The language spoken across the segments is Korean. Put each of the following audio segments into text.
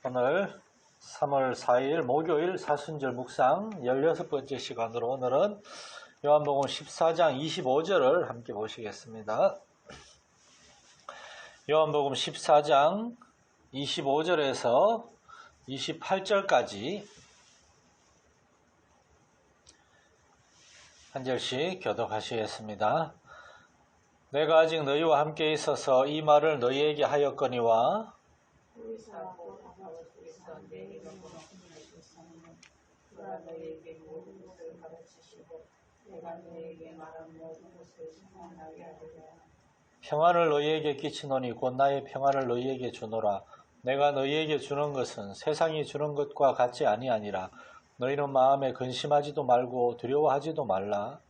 오늘 3월 4일 목요일 사순절 묵상 16번째 시간으로 오늘은 요한복음 14장 25절을 함께 보시겠습니다. 요한복음 14장 25절에서 28절까지 한 절씩 교독하시겠습니다. 내가 아직 너희와 함께 있어서 이 말을 너희에게 하였거니와 평안을 너희에게 끼치노니 곧 나의 평안을 너희에게 주노라. 내가 너희에게 주는 것은 세상이 주는 것과 같지 아니하니라. 너희는 마음에 근심하지도 말고 두려워하지도 말라.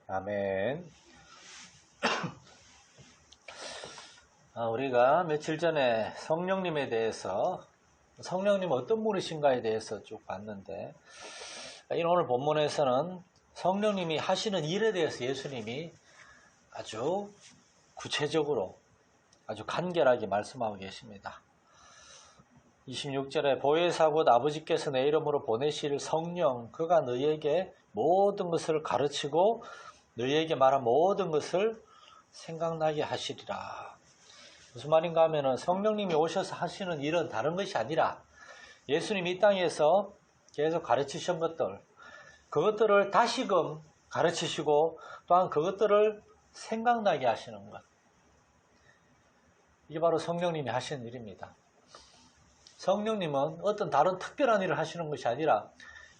아멘. 우리가 며칠 전에 성령님에 대해서 성령님 어떤 분이신가에 대해서 쭉 봤는데 오늘 본문에서는 성령님이 하시는 일에 대해서 예수님이 아주 구체적으로 아주 간결하게 말씀하고 계십니다. 26절에 보혜사 곧 아버지께서 내 이름으로 보내실 성령 그가 너희에게 모든 것을 가르치고 너희에게 말한 모든 것을 생각나게 하시리라. 무슨 말인가 하면은 성령님이 오셔서 하시는 일은 다른 것이 아니라 예수님이 이 땅에서 계속 가르치신 것들 그것들을 다시금 가르치시고 또한 그것들을 생각나게 하시는 것. 이게 바로 성령님이 하시는 일입니다. 성령님은 어떤 다른 특별한 일을 하시는 것이 아니라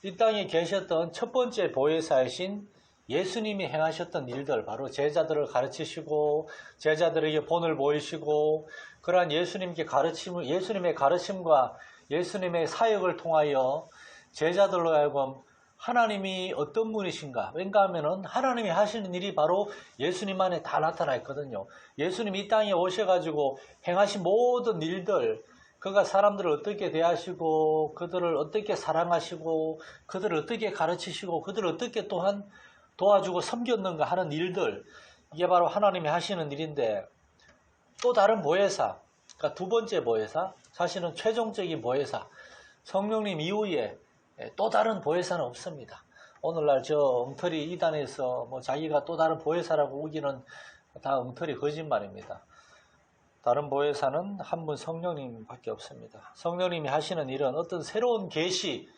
이 땅에 계셨던 첫 번째 보혜사이신 예수님이 행하셨던 일들, 바로 제자들을 가르치시고 제자들에게 본을 보이시고 그러한 예수님의 가르침과 예수님의 사역을 통하여 제자들로 하여금 하나님이 어떤 분이신가? 왠가 하면은 하나님이 하시는 일이 바로 예수님 안에 다 나타나 있거든요. 예수님이 이 땅에 오셔가지고 행하신 모든 일들, 그가 사람들을 어떻게 대하시고 그들을 어떻게 사랑하시고 그들을 어떻게 가르치시고 그들을 어떻게 또한 도와주고 섬겼는가 하는 일들, 이게 바로 하나님이 하시는 일인데 또 다른 보혜사, 그러니까 두 번째 보혜사, 사실은 최종적인 보혜사, 성령님 이후에 또 다른 보혜사는 없습니다. 오늘날 저 엉터리 이단에서 자기가 또 다른 보혜사라고 우기는 다 엉터리 거짓말입니다. 다른 보혜사는 한 분 성령님밖에 없습니다. 성령님이 하시는 일은 어떤 새로운 계시,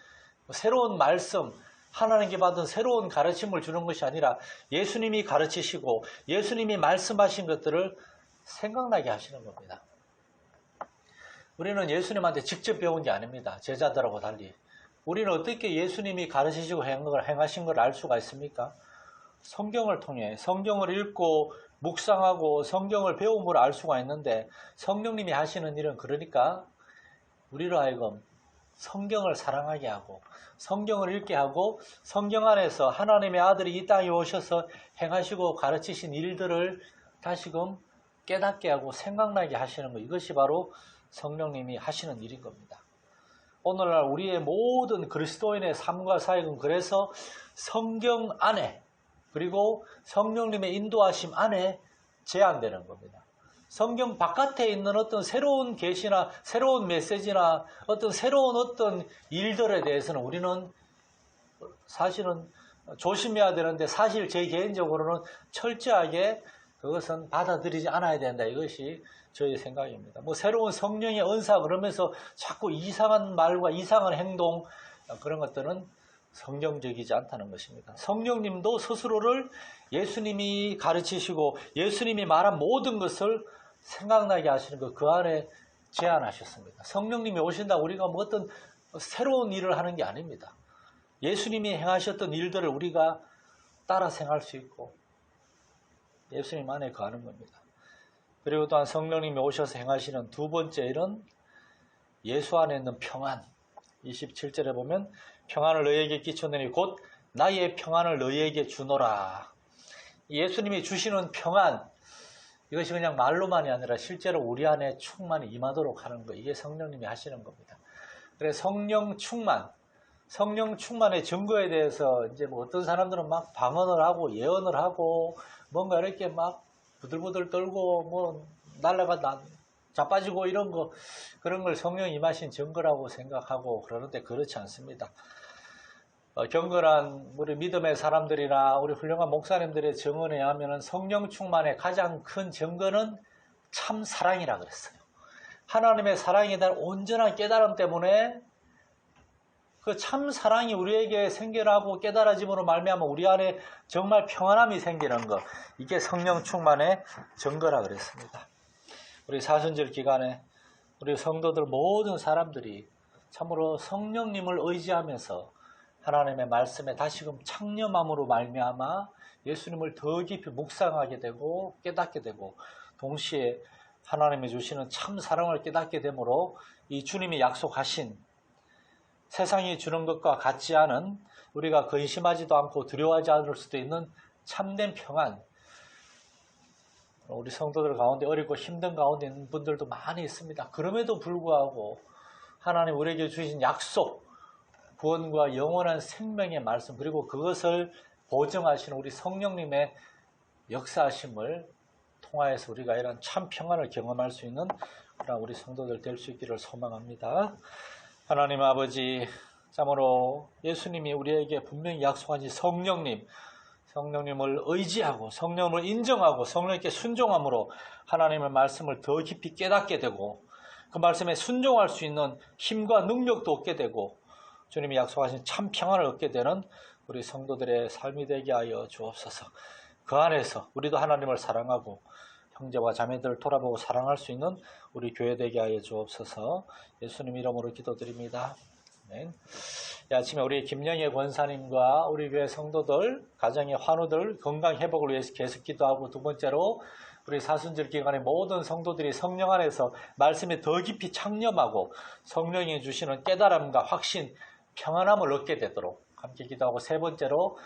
새로운 말씀, 하나님께 받은 새로운 가르침을 주는 것이 아니라 예수님이 가르치시고 예수님이 말씀하신 것들을 생각나게 하시는 겁니다. 우리는 예수님한테 직접 배운 게 아닙니다. 제자들하고 달리. 우리는 어떻게 예수님이 가르치시고 행하신 걸 알 수가 있습니까? 성경을 통해 성경을 읽고 묵상하고 성경을 배움으로 알 수가 있는데 성령님이 하시는 일은 그러니까 우리로 하여금 성경을 사랑하게 하고 성경을 읽게 하고 성경 안에서 하나님의 아들이 이 땅에 오셔서 행하시고 가르치신 일들을 다시금 깨닫게 하고 생각나게 하시는 것, 이것이 바로 성령님이 하시는 일인 겁니다. 오늘날 우리의 모든 그리스도인의 삶과 사역은 그래서 성경 안에 그리고 성령님의 인도하심 안에 제한되는 겁니다. 성경 바깥에 있는 어떤 새로운 계시나 새로운 메시지나 어떤 새로운 어떤 일들에 대해서는 우리는 사실은 조심해야 되는데 사실 제 개인적으로는 철저하게 그것은 받아들이지 않아야 된다. 이것이 저의 생각입니다. 새로운 성령의 은사 그러면서 자꾸 이상한 말과 이상한 행동 그런 것들은 성경적이지 않다는 것입니다. 성령님도 스스로를 예수님이 가르치시고 예수님이 말한 모든 것을 생각나게 하시는 것, 그 안에 제안하셨습니다. 성령님이 오신다고 우리가 어떤 새로운 일을 하는 게 아닙니다. 예수님이 행하셨던 일들을 우리가 따라 생활할 수 있고 예수님 안에 거하는 겁니다. 그리고 또한 성령님이 오셔서 행하시는 두 번째 일은 예수 안에 있는 평안. 27절에 보면 평안을 너희에게 끼쳐내니 곧 나의 평안을 너희에게 주노라. 예수님이 주시는 평안, 이것이 그냥 말로만이 아니라 실제로 우리 안에 충만히 임하도록 하는 것, 이게 성령님이 하시는 겁니다. 그래서 성령 충만, 성령 충만의 증거에 대해서 이제 뭐 어떤 사람들은 막 방언을 하고 예언을 하고 뭔가 이렇게 막 부들부들 떨고 뭐 날라가 자빠지고 이런 거 그런 걸 성령 임하신 증거라고 생각하고 그러는데 그렇지 않습니다. 경건한 우리 믿음의 사람들이나 우리 훌륭한 목사님들의 증언에 하면은 성령 충만의 가장 큰 증거는 참 사랑이라 그랬어요. 하나님의 사랑에 대한 온전한 깨달음 때문에 그 참 사랑이 우리에게 생겨나고 깨달아짐으로 말미암아 우리 안에 정말 평안함이 생기는 것, 이게 성령 충만의 증거라 그랬습니다. 우리 사순절 기간에 우리 성도들 모든 사람들이 참으로 성령님을 의지하면서 하나님의 말씀에 다시금 창념함으로 말미암아 예수님을 더 깊이 묵상하게 되고 깨닫게 되고 동시에 하나님이 주시는 참 사랑을 깨닫게 되므로 이 주님이 약속하신 세상이 주는 것과 같지 않은 우리가 근심하지도 않고 두려워하지 않을 수도 있는 참된 평안, 우리 성도들 가운데 어렵고 힘든 가운데 있는 분들도 많이 있습니다. 그럼에도 불구하고 하나님 우리에게 주신 약속, 구원과 영원한 생명의 말씀, 그리고 그것을 보증하시는 우리 성령님의 역사하심을 통하여서 우리가 이런 참 평안을 경험할 수 있는 그런 우리 성도들 될 수 있기를 소망합니다. 하나님 아버지, 참으로 예수님이 우리에게 분명히 약속하신 성령님을 의지하고 성령을 인정하고 성령님께 순종함으로 하나님의 말씀을 더 깊이 깨닫게 되고 그 말씀에 순종할 수 있는 힘과 능력도 얻게 되고 주님이 약속하신 참 평안을 얻게 되는 우리 성도들의 삶이 되게 하여 주옵소서. 그 안에서 우리도 하나님을 사랑하고 형제와 자매들을 돌아보고 사랑할 수 있는 우리 교회 되게 하여 주옵소서. 예수님 이름으로 기도드립니다. 아멘. 아침에 우리 김영애 권사님과 우리 교회 성도들, 가정의 환우들 건강 회복을 위해서 계속 기도하고, 두 번째로 우리 사순절 기간에 모든 성도들이 성령 안에서 말씀에 더 깊이 창념하고 성령이 주시는 깨달음과 확신, 평안함을 얻게 되도록 함께 기도하고, 세 번째로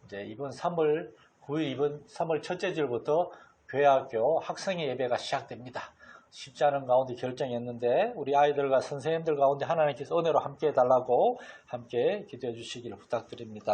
이제 이번 3월 9일, 이번 3월 첫째 주일부터 교회학교 학생의 예배가 시작됩니다. 쉽지 않은 가운데 결정했는데 우리 아이들과 선생님들 가운데 하나님께서 은혜로 함께 해달라고 함께 기도해 주시기를 부탁드립니다.